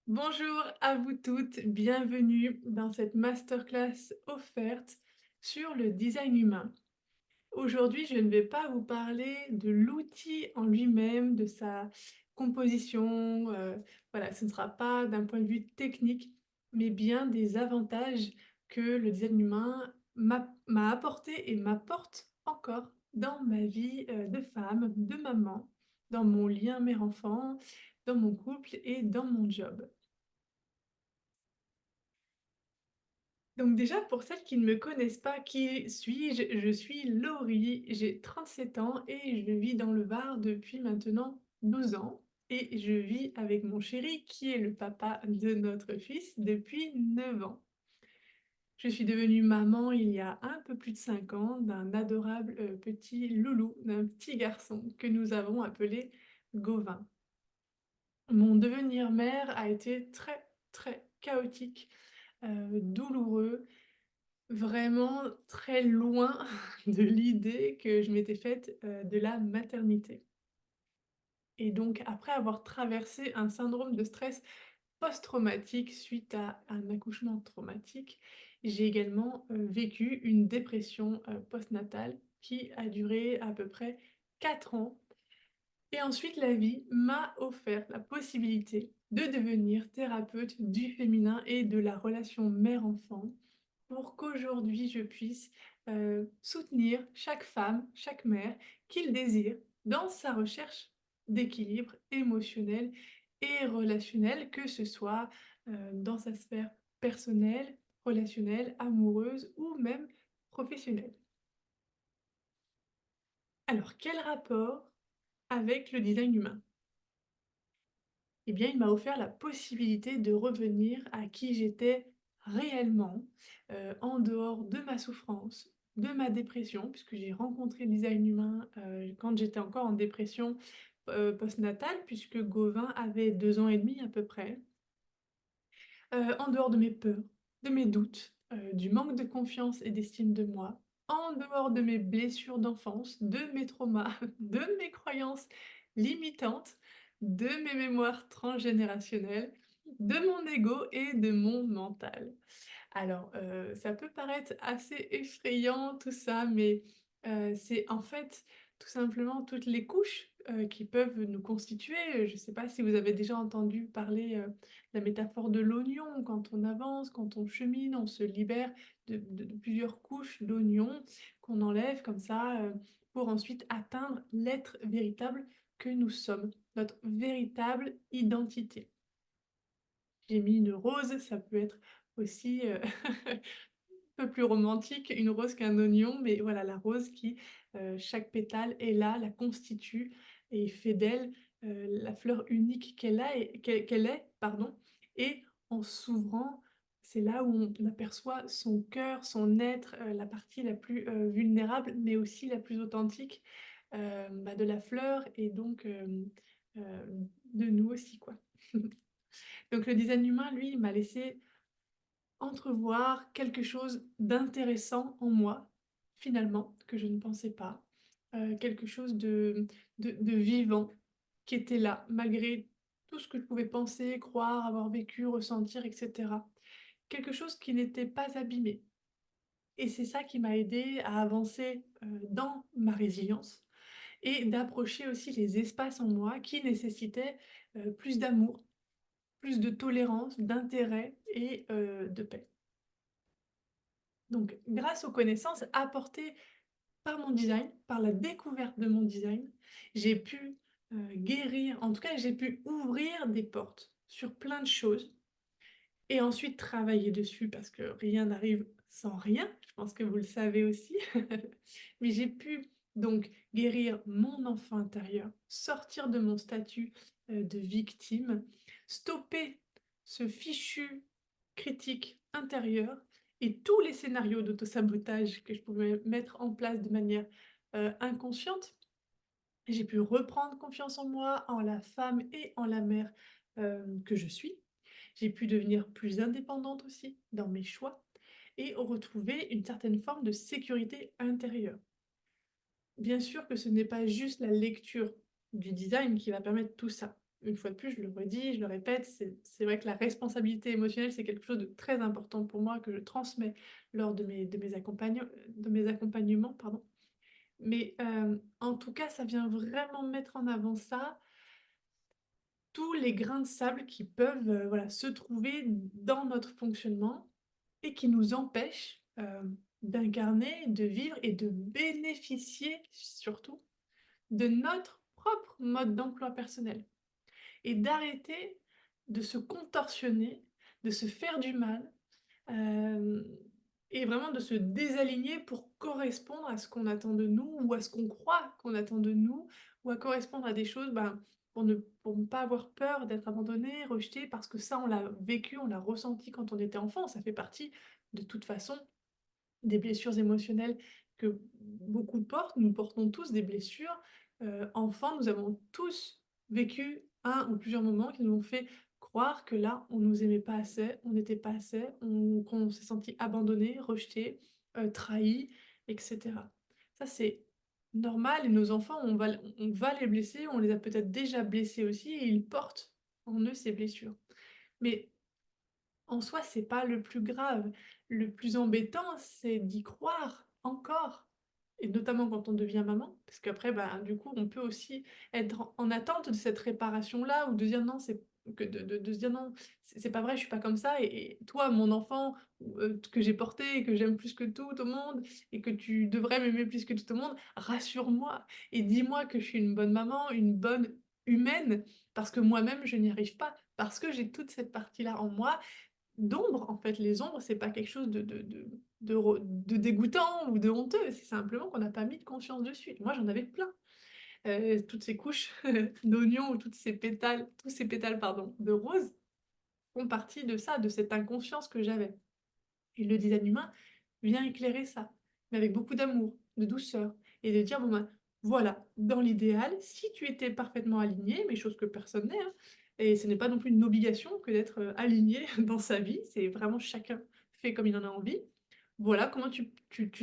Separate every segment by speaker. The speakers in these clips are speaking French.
Speaker 1: Bonjour à vous toutes, bienvenue dans cette masterclass offerte sur le design humain. Aujourd'hui, je ne vais pas vous parler de l'outil en lui-même, de sa composition, voilà, ce ne sera pas d'un point de vue technique, mais bien des avantages que le design humain m'a apporté et m'apporte encore dans ma vie, de femme, de maman, dans mon lien mère-enfant, dans mon couple et dans mon job. Donc déjà, pour celles qui ne me connaissent pas, qui suis-je? Je suis Laurie, j'ai 37 ans et je vis dans le Var depuis maintenant 12 ans et je vis avec mon chéri qui est le papa de notre fils depuis 9 ans. Je suis devenue maman il y a un peu plus de 5 ans d'un adorable, petit loulou, d'un petit garçon que nous avons appelé Gauvin. Mon devenir mère a été très, très chaotique, douloureux. Vraiment très loin de l'idée que je m'étais faite, de la maternité et donc après avoir traversé un syndrome de stress post-traumatique suite à un accouchement traumatique, j'ai également, vécu une dépression, postnatale qui a duré à peu près 4 ans et ensuite la vie m'a offert la possibilité de devenir thérapeute du féminin et de la relation mère-enfant pour qu'aujourd'hui je puisse, soutenir chaque femme, chaque mère qui le désire dans sa recherche d'équilibre émotionnel et relationnel, que ce soit, dans sa sphère personnelle, relationnelle, amoureuse ou même professionnelle. Alors quel rapport avec le design humain? Eh bien, il m'a offert la possibilité de revenir à qui j'étais réellement, en dehors de ma souffrance, de ma dépression, puisque j'ai rencontré le design humain, quand j'étais encore en dépression, postnatale, puisque Gauvin avait 2 ans et demi à peu près. En dehors de mes peurs, de mes doutes, du manque de confiance et d'estime de moi, en dehors de mes blessures d'enfance, de mes traumas, de mes croyances limitantes, de mes mémoires transgénérationnelles, de mon ego et de mon mental. Alors, ça peut paraître assez effrayant tout ça, mais, c'est en fait tout simplement toutes les couches, qui peuvent nous constituer. Je ne sais pas si vous avez déjà entendu parler, la métaphore de l'oignon. Quand on avance, quand on chemine, on se libère de plusieurs couches d'oignons qu'on enlève comme ça, pour ensuite atteindre l'être véritable que nous sommes, notre véritable identité. J'ai mis une rose, ça peut être aussi, un peu plus romantique, une rose qu'un oignon, mais voilà la rose qui, chaque pétale est là, la constitue et fait d'elle, la fleur unique qu'elle est, pardon, et en s'ouvrant, c'est là où on aperçoit son cœur, son être, la partie la plus, vulnérable, mais aussi la plus authentique, de la fleur et donc de nous aussi, quoi. Donc le design humain, lui, il m'a laissé entrevoir quelque chose d'intéressant en moi, finalement, que je ne pensais pas, quelque chose de vivant qui était là, malgré tout ce que je pouvais penser, croire, avoir vécu, ressentir et cetera. Quelque chose qui n'était pas abîmé et c'est ça qui m'a aidée à avancer, dans ma résilience et d'approcher aussi les espaces en moi qui nécessitaient, plus d'amour, plus de tolérance, d'intérêt et de paix. Donc, grâce aux connaissances apportées par mon design, par la découverte de mon design, j'ai pu, guérir, en tout cas, j'ai pu ouvrir des portes sur plein de choses et ensuite travailler dessus parce que rien n'arrive sans rien, je pense que vous le savez aussi. Mais j'ai pu donc guérir mon enfant intérieur, sortir de mon statut, de victime, stopper ce fichu critique intérieur et tous les scénarios d'autosabotage que je pouvais mettre en place de manière, inconsciente. J'ai pu reprendre confiance en moi, en la femme et en la mère, que je suis. J'ai pu devenir plus indépendante aussi dans mes choix et retrouver une certaine forme de sécurité intérieure. Bien sûr que ce n'est pas juste la lecture du design qui va permettre tout ça. une fois de plus, je le redis, je le répète, c'est vrai que la responsabilité émotionnelle, c'est quelque chose de très important pour moi que je transmets lors de mes accompagnements, pardon. Mais, en tout cas, ça vient vraiment mettre en avant ça, tous les grains de sable qui peuvent, voilà, se trouver dans notre fonctionnement et qui nous empêchent, d'incarner, de vivre et de bénéficier surtout de notre propre mode d'emploi personnel. Et d'arrêter de se contorsionner, de se faire du mal, hem et vraiment de se désaligner pour correspondre à ce qu'on attend de nous ou à ce qu'on croit qu'on attend de nous ou à correspondre à des choses, ben, pour ne pas avoir peur d'être abandonné, rejeté parce que ça, on l'a vécu, on l'a ressenti quand on était enfant. Ça fait partie, de toute façon, des blessures émotionnelles que beaucoup portent. Nous portons tous des blessures. Enfants, nous avons tous vécu un ou plusieurs moments qui nous ont fait croire que là, on nous aimait pas assez, on n'était pas assez, qu'on s'est senti abandonné, rejeté, trahi et cetera. Ça, c'est normal et nos enfants, on va les blesser, on les a peut-être déjà blessés aussi et ils portent en eux ces blessures. Mais en soi, c'est pas le plus grave. Le plus embêtant, c'est d'y croire encore et notamment quand on devient maman, parce qu'après, bah, du coup, on peut aussi être en attente de cette réparation-là ou de dire: «Non, c'est» que de se dire: «Non, c'est pas vrai, je suis pas comme ça et toi, mon enfant, que j'ai porté et que j'aime plus que tout au monde et que tu devrais m'aimer plus que tout au monde, rassure-moi et dis-moi que je suis une bonne maman, une bonne humaine, parce que moi-même, je n'y arrive pas, parce que j'ai toute cette partie-là en moi d'ombre, en fait. Les ombres, c'est pas quelque chose de dégoûtant ou de honteux, c'est simplement qu'on n'a pas mis de conscience dessus. Moi, j'en avais plein, toutes ces couches d'oignons ou toutes ces pétales tous ces pétales, pardon, de rose font partie de ça, de cette inconscience que j'avais et le design humain vient éclairer ça, mais avec beaucoup d'amour, de douceur et de dire: «Bon, ben, voilà, dans l'idéal, si tu étais parfaitement aligné», mais chose que personne n'est, hein, et ce n'est pas non plus une obligation que d'être, aligné dans sa vie, c'est vraiment chacun fait comme il en a envie. Voilà comment tu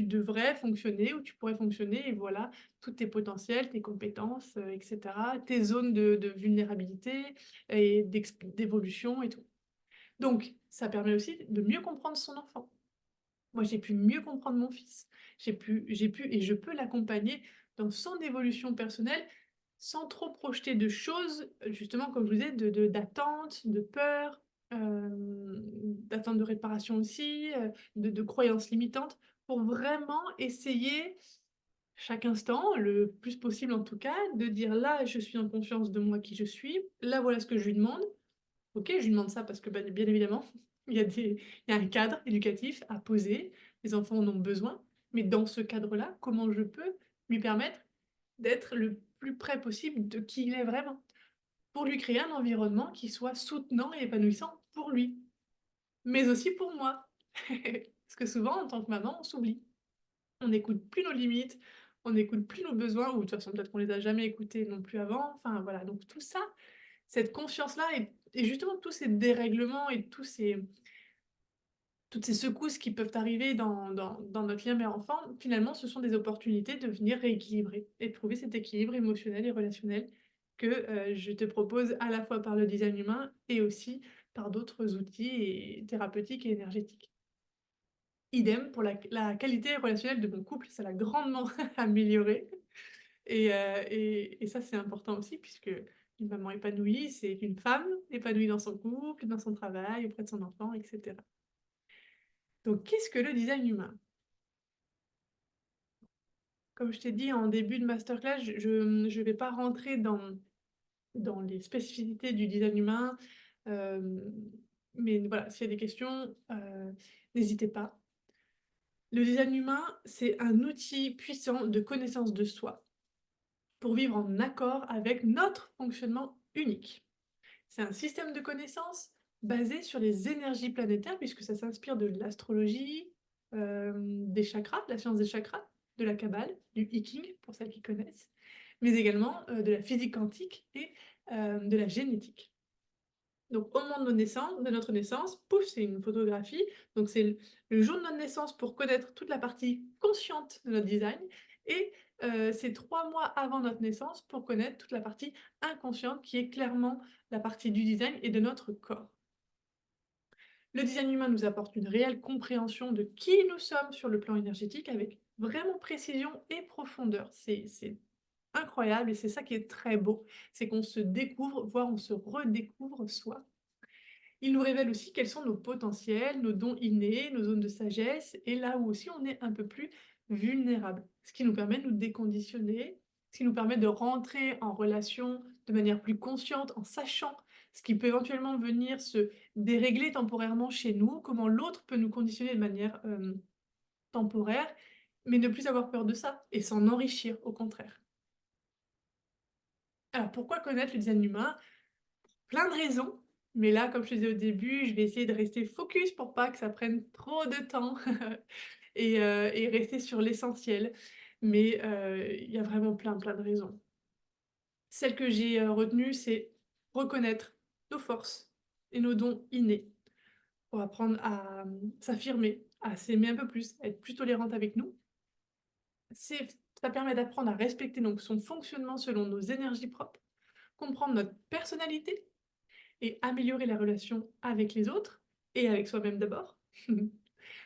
Speaker 1: devrais fonctionner ou tu pourrais fonctionner et voilà tous tes potentiels, tes compétences, et cetera, tes zones de vulnérabilité et d'évolution et tout. Donc ça permet aussi de mieux comprendre son enfant. Moi, j'ai pu mieux comprendre mon fils. J'ai pu et je peux l'accompagner dans son évolution personnelle, sans trop projeter de choses, justement comme je vous disais d'attentes, de peurs, d'attentes de réparation aussi, de croyances limitantes, pour vraiment essayer, chaque instant, le plus possible en tout cas, de dire: «Là, je suis en conscience de moi qui je suis, là, voilà ce que je lui demande». OK, je lui demande ça parce que, bah, bien évidemment, il y a un cadre éducatif à poser, les enfants en ont besoin, mais dans ce cadre-là, comment je peux lui permettre d'être le plus près possible de qui il est vraiment? Pour lui créer un environnement qui soit soutenant et épanouissant pour lui, mais aussi pour moi. Parce que souvent, en tant que maman, on s'oublie. On n'écoute plus nos limites, on n'écoute plus nos besoins ou de toute façon, peut-être qu'on les a jamais écoutés non plus avant. Enfin, voilà, donc tout ça, cette conscience-là et justement tous ces dérèglements et toutes ces secousses qui peuvent arriver dans notre lien mère-enfant, finalement, ce sont des opportunités de venir rééquilibrer et de trouver cet équilibre émotionnel et relationnel que, je te propose à la fois par le design humain et aussi par d'autres outils et thérapeutiques et énergétiques. Idem pour la qualité relationnelle de mon couple, ça l'a grandement améliorée et ça, c'est important aussi puisque une maman épanouie, c'est une femme épanouie dans son couple, dans son travail, auprès de son enfant et cetera. Donc qu'est-ce que le design humain? Comme je t'ai dit en début de masterclass, je vais pas rentrer dans les spécificités du design humain, hem, mais voilà, s'il y a des questions, n'hésitez pas. Le design humain, c'est un outil puissant de connaissance de soi pour vivre en accord avec notre fonctionnement unique. C'est un système de connaissances basé sur les énergies planétaires puisque ça s'inspire de l'astrologie, des chakras, de la science des chakras, de la kabbale, du I Ching pour celles qui connaissent, mais également, de la physique quantique et de la génétique. Donc au moment de notre naissance, pouf, c'est une photographie, donc c'est le jour de notre naissance pour connaître toute la partie consciente de notre design et c'est 3 mois avant notre naissance pour connaître toute la partie inconsciente qui est clairement la partie du design et de notre corps. Le design humain nous apporte une réelle compréhension de qui nous sommes sur le plan énergétique avec vraiment précision et profondeur. C'est incroyable et c'est ça qui est très beau, c'est qu'on se découvre, voire on se redécouvre soi. Il nous révèle aussi quels sont nos potentiels, nos dons innés, nos zones de sagesse et là où aussi on est un peu plus vulnérable. Ce qui nous permet de nous déconditionner, ce qui nous permet de rentrer en relation de manière plus consciente en sachant ce qui peut éventuellement venir se dérégler temporairement chez nous, comment l'autre peut nous conditionner de manière, temporaire, mais ne plus avoir peur de ça et s'en enrichir au contraire. Alors pourquoi connaître le design humain? Plein de raisons, mais là, comme je te disais au début, je vais essayer de rester focus pour pas que ça prenne trop de temps et rester sur l'essentiel. Mais il y a vraiment plein de raisons. Celle que j'ai, retenue, c'est reconnaître nos forces et nos dons innés pour apprendre à, s'affirmer, à s'aimer un peu plus, à être plus tolérante avec nous. Ça permet d'apprendre à respecter donc son fonctionnement selon nos énergies propres, comprendre notre personnalité et améliorer la relation avec les autres et avec soi-même d'abord.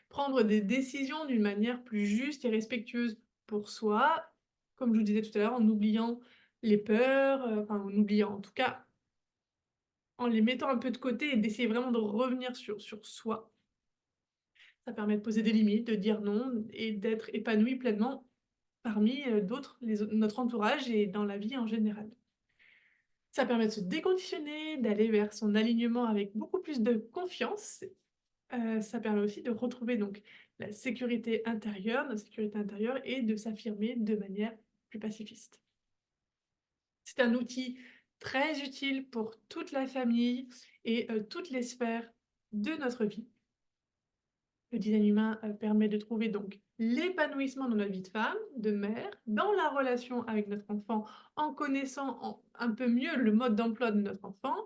Speaker 1: Prendre des décisions d'une manière plus juste et respectueuse pour soi, comme je vous disais tout à l'heure, en oubliant les peurs, enfin en oubliant, en tout cas, en les mettant un peu de côté et d'essayer vraiment de revenir sur soi. Ça permet de poser des limites, de dire non et d'être épanoui pleinement parmi, d'autres, notre entourage et dans la vie en général. Ça permet de se déconditionner, d'aller vers son alignement avec beaucoup plus de confiance. Ça permet aussi de retrouver donc la sécurité intérieure, notre sécurité intérieure et de s'affirmer de manière plus pacifiste. C'est un outil très utile pour toute la famille et toutes les sphères de notre vie. Le design humain, permet de trouver donc l'épanouissement dans notre vie de femme, de mère, dans la relation avec notre enfant, en connaissant un peu mieux le mode d'emploi de notre enfant.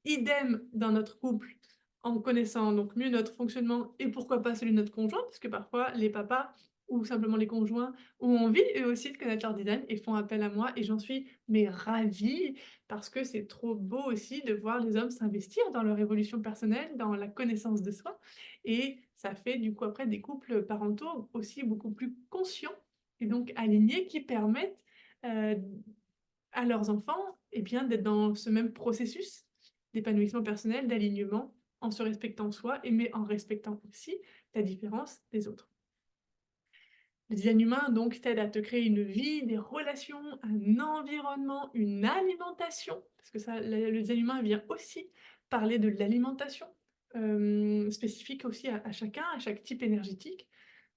Speaker 1: Idem dans notre couple, en connaissant donc mieux notre fonctionnement et pourquoi pas celui de notre conjoint, parce que parfois les papas ou simplement les conjoints ont envie eux aussi de connaître leur design et font appel à moi et j'en suis mais ravie parce que c'est trop beau aussi de voir les hommes s'investir dans leur évolution personnelle, dans la connaissance de soi et ça fait du coup après des couples parentaux aussi beaucoup plus conscients et donc alignés qui permettent, heu, à leurs enfants, et bien, d'être dans ce même processus d'épanouissement personnel, d'alignement, en se respectant soi et mais en respectant aussi la différence des autres. Le design humain donc t'aide à te créer une vie, des relations, un environnement, une alimentation, parce que ça, le design humain vient aussi parler de l'alimentation, spécifique aussi à chacun, à chaque type énergétique.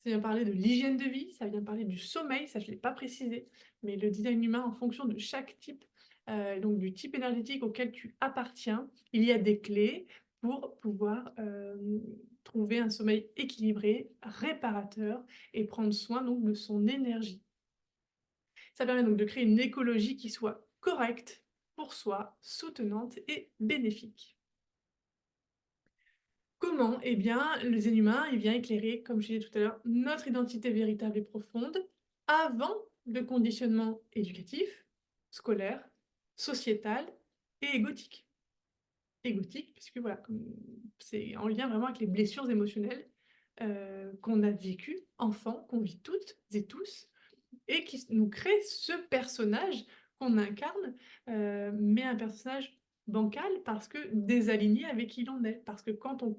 Speaker 1: Ça vient parler de l'hygiène de vie, ça vient parler du sommeil, ça je ne l'ai pas précisé, mais le design humain en fonction de chaque type, donc du type énergétique auquel tu appartiens, il y a des clés pour pouvoir, trouver un sommeil équilibré, réparateur et prendre soin donc de son énergie. Ça permet donc de créer une écologie qui soit correcte pour soi, soutenante et bénéfique. Comment? Eh bien, le zen humain, il vient éclairer, comme je disais tout à l'heure, notre identité véritable et profonde avant le conditionnement éducatif, scolaire, sociétal et égotique. Égotique, puisque voilà, comme c'est en lien vraiment avec les blessures émotionnelles, qu'on a vécues enfant, qu'on vit toutes et tous et qui nous crée ce personnage qu'on incarne, mais un personnage bancal parce que désaligné avec qui l'on est. Parce que quand on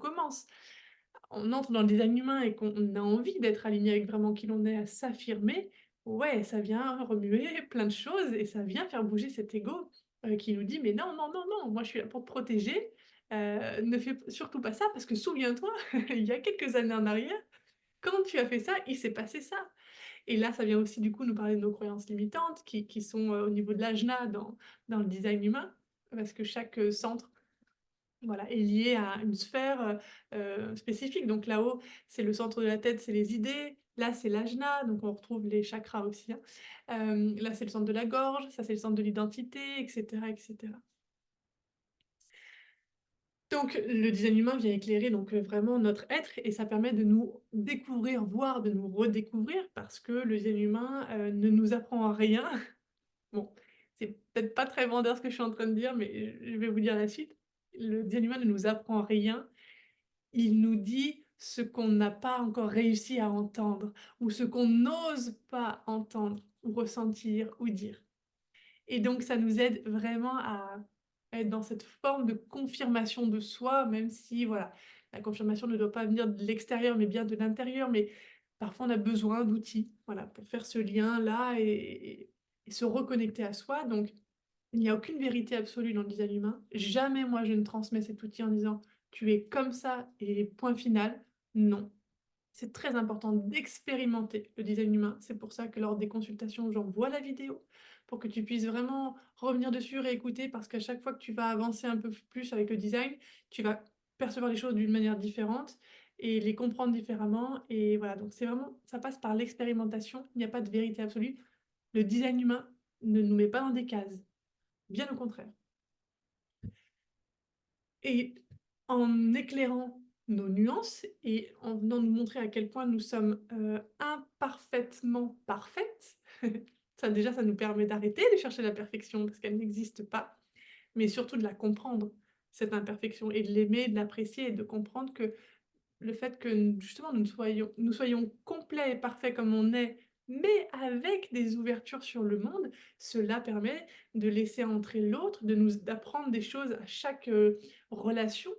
Speaker 1: entre dans le design humain et qu'on a envie d'être aligné avec vraiment qui l'on est, à s'affirmer, ouais, ça vient remuer plein de choses et ça vient faire bouger cet ego, qui nous dit: «Mais non, non, non, non, moi je suis là pour te protéger, ne fais surtout pas ça parce que souviens-toi, il y a quelques années en arrière, quand tu as fait ça, il s'est passé ça». Et là, ça vient aussi du coup nous parler de nos croyances limitantes qui sont, au niveau de l'ajna dans le design humain, parce que chaque, centre, voilà, est lié à une sphère, spécifique. Donc là-haut, c'est le centre de la tête, c'est les idées. Là, c'est l'ajna, donc on retrouve les chakras aussi, hein. Là, c'est le centre de la gorge, ça, c'est le centre de l'identité et cetera et cetera. Donc le design humain vient éclairer donc, vraiment notre être et ça permet de nous découvrir, voire de nous redécouvrir parce que le design humain, ne nous apprend rien. Bon, c'est peut-être pas très vendeur ce que je suis en train de dire, mais je vais vous dire la suite. Le design humain ne nous apprend rien, il nous dit ce qu'on n'a pas encore réussi à entendre ou ce qu'on n'ose pas entendre ou ressentir ou dire. Et donc ça nous aide vraiment à être dans cette forme de confirmation de soi, même si voilà, la confirmation ne doit pas venir de l'extérieur, mais bien de l'intérieur. Mais parfois on a besoin d'outils, voilà, pour faire ce lien-là et se reconnecter à soi. Donc il n'y a aucune vérité absolue dans le design humain. Jamais moi je ne transmets cet outil en disant: «Tu es comme ça et point final». Non. C'est très important d'expérimenter le design humain. C'est pour ça que lors des consultations, j'envoie la vidéo pour que tu puisses vraiment revenir dessus, réécouter, parce qu'à chaque fois que tu vas avancer un peu plus avec le design, tu vas percevoir les choses d'une manière différente et les comprendre différemment. Et voilà, donc c'est vraiment, ça passe par l'expérimentation. Il n'y a pas de vérité absolue. Le design humain ne nous met pas dans des cases, bien au contraire. Et en éclairant nos nuances et en venant nous montrer à quel point nous sommes, imparfaitement parfaites, ça déjà, ça nous permet d'arrêter de chercher la perfection parce qu'elle n'existe pas, mais surtout de la comprendre, cette imperfection et de l'aimer, de l'apprécier et de comprendre que le fait que justement nous soyons complets et parfaits comme on est, mais avec des ouvertures sur le monde, cela permet de laisser entrer l'autre, d'apprendre des choses à chaque, relation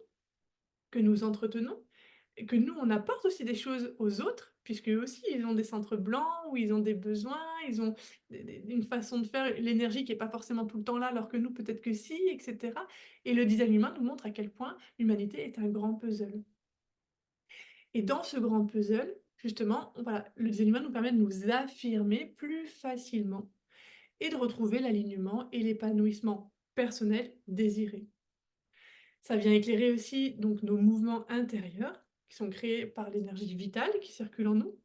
Speaker 1: que nous entretenons et que nous, on apporte aussi des choses aux autres, puisqu'eux aussi, ils ont des centres blancs, où ils ont des besoins, ils ont une façon de faire, l'énergie qui est pas forcément tout le temps là, alors que nous, peut-être que si, et cetera. Et le design humain nous montre à quel point l'humanité est un grand puzzle. Et dans ce grand puzzle, justement, voilà, le design humain nous permet de nous affirmer plus facilement et de retrouver l'alignement et l'épanouissement personnel désiré. Ça vient éclairer aussi donc nos mouvements intérieurs, qui sont créés par l'énergie vitale qui circule en nous.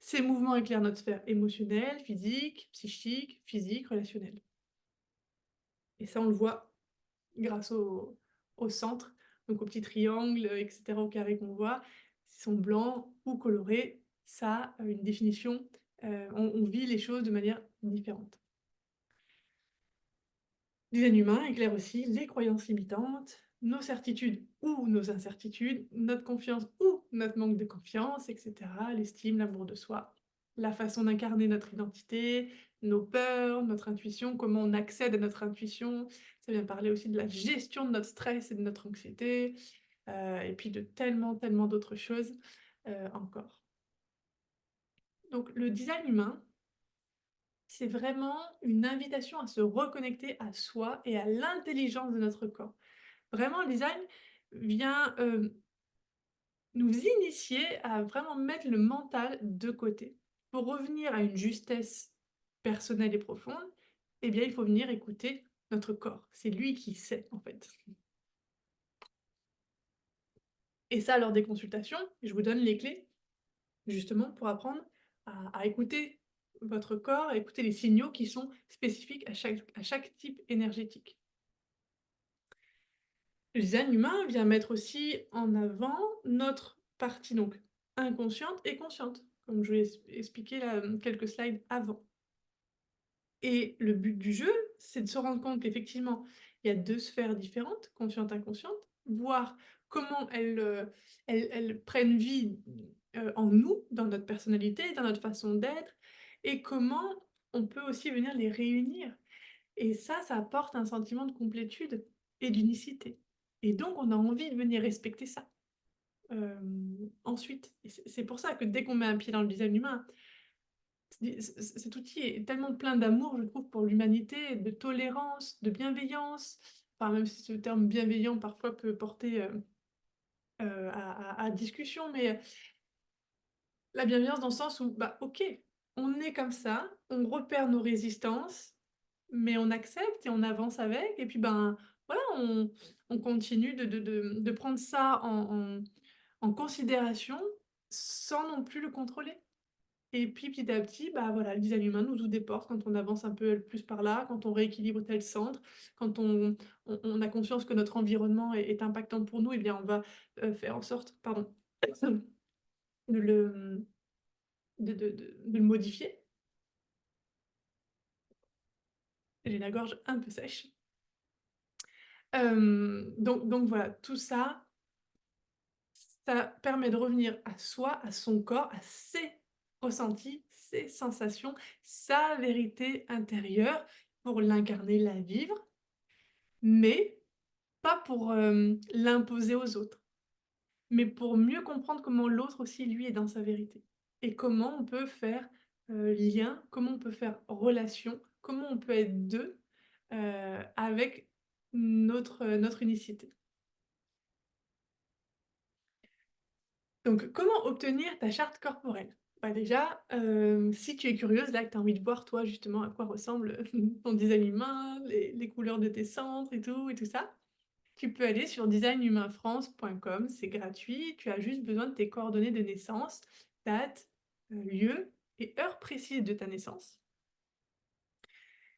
Speaker 1: Ces mouvements éclairent notre sphère émotionnelle, physique, psychique, physique, relationnelle. Et ça, on le voit grâce au centre, donc aux petits triangles, et cetera, au carré qu'on voit. S'ils sont blancs ou colorés, ça a une définition, on vit les choses de manière différente. Design humain éclaire aussi les croyances limitantes, nos certitudes ou nos incertitudes, notre confiance ou notre manque de confiance, et cetera, l'estime, l'amour de soi, la façon d'incarner notre identité, nos peurs, notre intuition, comment on accède à notre intuition. Ça vient parler aussi de la gestion de notre stress et de notre anxiété, et puis de tellement, tellement d'autres choses, encore. Donc le design humain, c'est vraiment une invitation à se reconnecter à soi et à l'intelligence de notre corps. Vraiment, le design vient, nous initier à vraiment mettre le mental de côté. Pour revenir à une justesse personnelle et profonde, eh bien, il faut venir écouter notre corps. C'est lui qui sait, en fait. Et ça, lors des consultations, je vous donne les clés, justement, pour apprendre à écouter votre corps, à écouter les signaux qui sont spécifiques à chaque type énergétique. Le design humain vient mettre aussi en avant notre partie donc inconsciente et consciente, comme je vous l'ai expliqué là, quelques slides avant. Et le but du jeu, c'est de se rendre compte qu'effectivement, il y a 2 sphères différentes, consciente, inconsciente, voir comment elles prennent vie, en nous, dans notre personnalité, dans notre façon d'être et comment on peut aussi venir les réunir. Et ça apporte un sentiment de complétude et d'unicité. Et donc on a envie de venir respecter ça, ensuite. Et c'est pour ça que dès qu'on met un pied dans le design humain, cet outil est tellement plein d'amour, je trouve, pour l'humanité, de tolérance, de bienveillance. Enfin, même si ce terme bienveillant parfois peut porter, à discussion, mais la bienveillance dans le sens où, bah, OK, on est comme ça, on repère nos résistances, mais on accepte et on avance avec et puis, ben, voilà, on continue de prendre ça en considération sans non plus le contrôler. Et puis petit à petit, bah, voilà, le design humain nous ouvre des portes quand on avance un peu plus par là, quand on rééquilibre tel centre, quand on a conscience que notre environnement est impactant pour nous, et bien on va, faire en sorte, pardon, de le, de le modifier. J'ai la gorge un peu sèche. Donc voilà, tout ça, ça permet de revenir à soi, à son corps, à ses ressentis, ses sensations, sa vérité intérieure pour l'incarner, la vivre, mais pas pour, l'imposer aux autres, mais pour mieux comprendre comment l'autre aussi, lui, est dans sa vérité et comment on peut faire, lien, comment on peut faire relation, comment on peut être 2 avec notre unicité. Donc, comment obtenir ta charte corporelle? Bah, déjà, si tu es curieuse, là, que tu as envie de voir, toi, justement, à quoi ressemble ton design humain, les couleurs de tes centres et tout ça, tu peux aller sur designhumainfrance.com, c'est gratuit, tu as juste besoin de tes coordonnées de naissance, date, lieu et heure précise de ta naissance.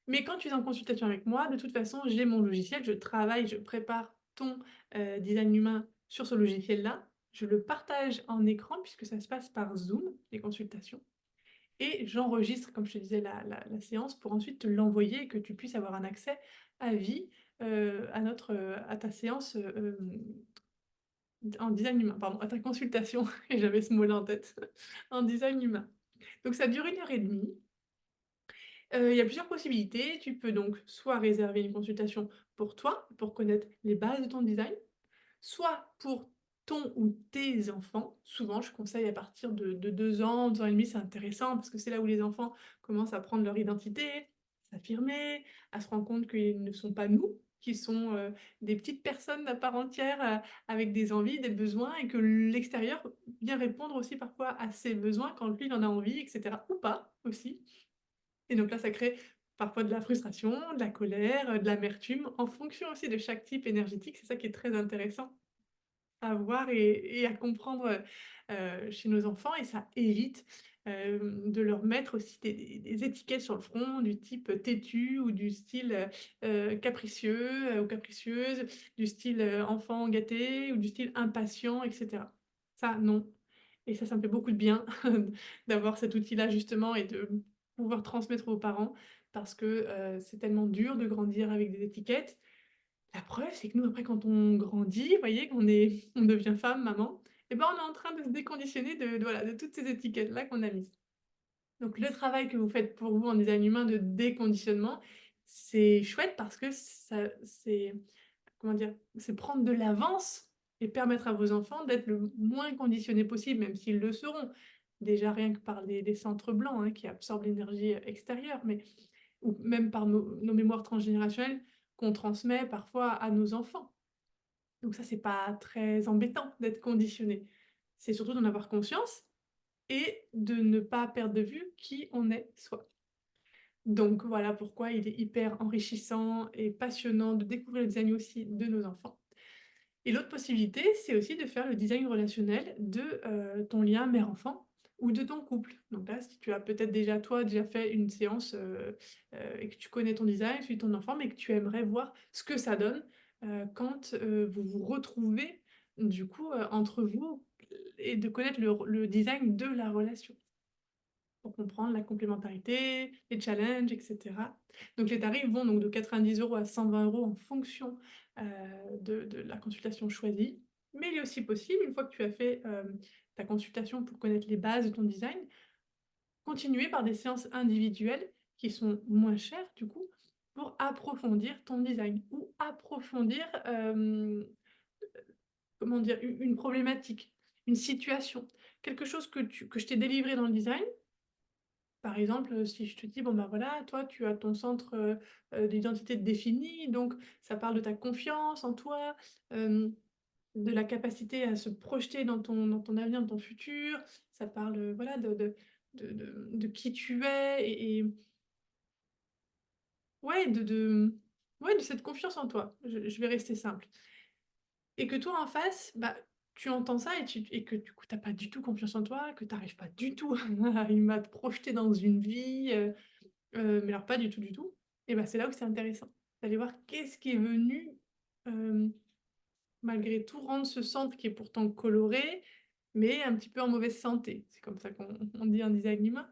Speaker 1: Mais quand tu es en consultation avec moi, de toute façon, j'ai mon logiciel, je travaille, je prépare ton, design humain sur ce logiciel-là. Je le partage en écran puisque ça se passe par Zoom, les consultations, et j'enregistre, comme je te disais, la séance pour ensuite te l'envoyer et que tu puisses avoir un accès à vie, à ta séance, en design humain, pardon, à ta consultation et j'avais ce mot-là en tête, en design humain. Donc ça dure 1 heure et demie. Il y a plusieurs possibilités. Tu peux donc soit réserver une consultation pour toi, pour connaître les bases de ton design, soit pour ton ou tes enfants. Souvent, je conseille à partir de 2 ans, 2 ans et demi, c'est intéressant parce que c'est là où les enfants commencent à prendre leur identité, s'affirmer, à se rendre compte qu'ils ne sont pas nous, qu'ils sont, des petites personnes à part entière, avec des envies, des besoins et que l'extérieur vient répondre aussi parfois à ses besoins quand lui, il en a envie et cetera, ou pas aussi. Et donc là, ça crée parfois de la frustration, de la colère, de l'amertume, en fonction aussi de chaque type énergétique. C'est ça qui est très intéressant à voir et à comprendre, chez nos enfants, et ça évite, de leur mettre aussi des étiquettes sur le front du type, têtu ou du style, capricieux, ou capricieuse, du style, enfant gâté ou du style impatient et cetera. Ça, non, et ça me fait beaucoup de bien d'avoir cet outil-là justement et de pouvoir transmettre aux parents parce que, c'est tellement dur de grandir avec des étiquettes. La preuve, c'est que nous, après, quand on grandit, vous voyez, on devient femme, maman, et ben, on est en train de se déconditionner voilà, de toutes ces étiquettes-là qu'on a mises. Donc le travail que vous faites pour vous en design humain de déconditionnement, c'est chouette parce que ça c'est comment dire? C'est prendre de l'avance et permettre à vos enfants d'être le moins conditionnés possible, même s'ils le seront. Déjà rien que par les centres blancs, hein, qui absorbent l'énergie, extérieure, mais ou même par nos mémoires transgénérationnelles qu'on transmet parfois à nos enfants. Donc ça, c'est pas très embêtant d'être conditionné. C'est surtout d'en avoir conscience et de ne pas perdre de vue qui on est soi. Donc voilà pourquoi il est hyper enrichissant et passionnant de découvrir le design aussi de nos enfants. Et l'autre possibilité, c'est aussi de faire le design relationnel de, ton lien mère-enfant ou de ton couple. Donc là, si tu as peut-être déjà fait une séance, et que tu connais ton design, celui de ton enfant, mais que tu aimerais voir ce que ça donne, quand, vous vous retrouvez du coup, entre vous et de connaître le design de la relation. Pour comprendre la complémentarité, les challenges et cetera. Donc les tarifs vont donc de 90 € à 120 € en fonction, de la consultation choisie. Mais il est aussi possible, une fois que tu as fait, ta consultation pour connaître les bases de ton design, continuer par des séances individuelles qui sont moins chères du coup, pour approfondir ton design ou approfondir, comment dire? Une problématique, une situation, quelque chose que je t'ai délivré dans le design. Par exemple, si je te dis: «Bon, bah, voilà, toi, tu as ton centre, d'identité défini, donc ça parle de ta confiance en toi, de la capacité à se projeter dans ton avenir, dans ton futur». Ça parle, voilà, de qui tu es et ouais, ouais, de cette confiance en toi. Je vais rester simple et que toi, en face, bah, tu entends ça et que du coup, tu as pas du tout confiance en toi, que tu arrives pas du tout à te projeter dans une vie, mais alors pas du tout, du tout, et bah, c'est là où c'est intéressant. D'aller voir qu'est-ce qui est venu, hem, malgré tout rendre ce centre qui est pourtant coloré, mais un petit peu en mauvaise santé. C'est comme ça qu'on dit en design humain,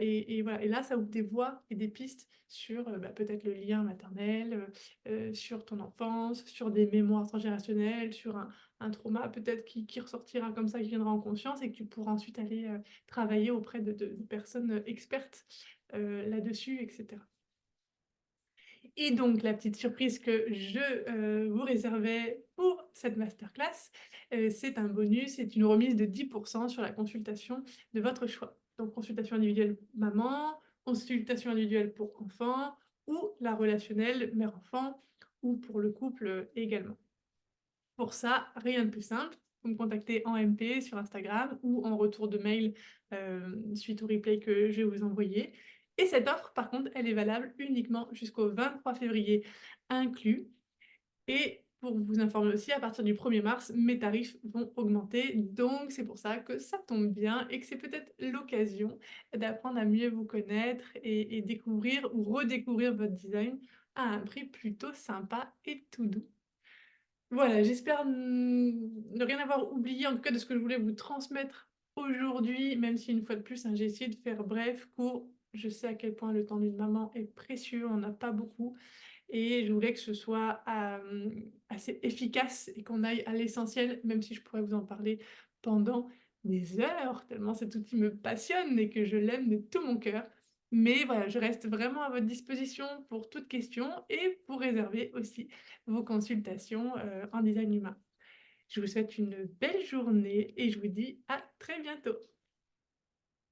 Speaker 1: et voilà, et là, ça ouvre des voies et des pistes sur, bah, peut-être le lien maternel, sur ton enfance, sur des mémoires transgénérationnelles, sur un trauma peut-être qui ressortira comme ça, qui viendra en conscience et que tu pourras ensuite aller, travailler auprès de personnes, expertes, là-dessus et cetera. Et donc la petite surprise que je, vous réservais pour cette masterclass, c'est un bonus, c'est une remise de 10 sur la consultation de votre choix. Donc consultation individuelle maman, consultation individuelle pour enfant ou la relationnelle mère-enfant ou pour le couple, également. Pour ça, rien de plus simple, vous me contactez en MP sur Instagram ou en retour de mail, suite au replay que je vais vous envoyer, et cette offre, par contre, elle est valable uniquement jusqu'au 23 février inclus, et pour vous informer aussi, à partir du 1er mars, mes tarifs vont augmenter, donc c'est pour ça que ça tombe bien et que c'est peut-être l'occasion d'apprendre à mieux vous connaître et découvrir ou redécouvrir votre design à un prix plutôt sympa et tout doux. Voilà, j'espère ne rien avoir oublié, en tout cas de ce que je voulais vous transmettre aujourd'hui, même si une fois de plus, hein, j'ai essayé de faire bref, court. Je sais à quel point le temps d'une maman est précieux, on n'a pas beaucoup, et je voulais que ce soit, assez efficace et qu'on aille à l'essentiel, même si je pourrais vous en parler pendant des heures, tellement cet outil me passionne et que je l'aime de tout mon cœur. Mais voilà, je reste vraiment à votre disposition pour toute question et pour réserver aussi vos consultations, en design humain. Je vous souhaite une belle journée et je vous dis à très bientôt.